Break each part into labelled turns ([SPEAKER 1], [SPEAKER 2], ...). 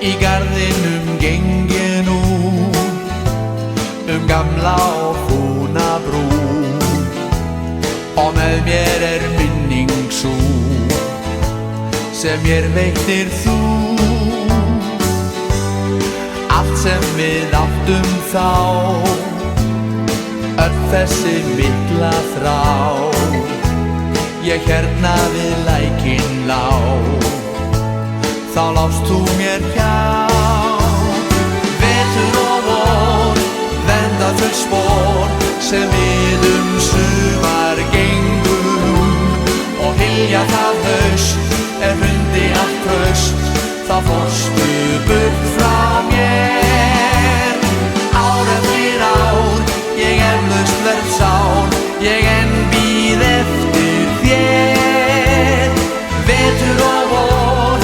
[SPEAKER 1] Í garðinum geng ég nú gamla og fúna brú og með mér minning sú sem mér veittir þú. Allt sem við áttum þá, öll þessi mikla þrá, ég hérna við lækinn lá, þá lást þú mér hjá. Vetur og vor venda þau spor sem við sumar gengum og hylja það haust hrundi allt traust, þá fórstu burt frá mér. Ár eftir ár ég eflaust verð sár, ég enn bíð eftir þér. Vetur og vor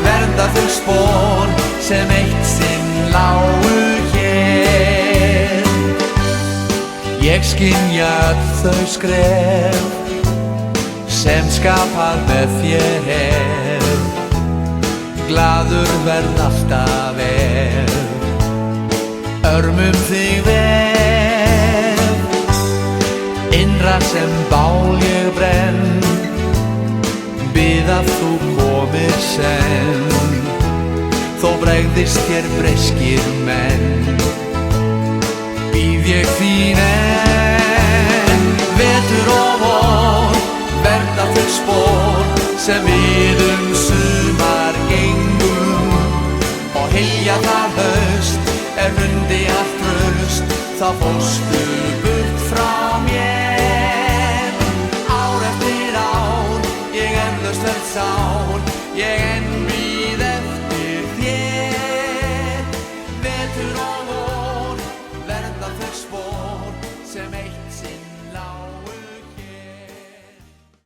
[SPEAKER 1] vernda þau spor sem eitt sinn lágu hér. Ég skynja öll þau skref sem skapað með þér hef, glaður verð alltaf ef örmum þig vef. Innra sem bál ég brenn, bið að þú komir senn, þó bregðist þér breyskir menn, bíð ég þín enn. Vetur og vor vernda þau spor sem við sumar gengum og hylja það haust hrundi allt traust, þá fórstu burt frá mér. Ár eftir ár ég eflaust verð sár, ég enn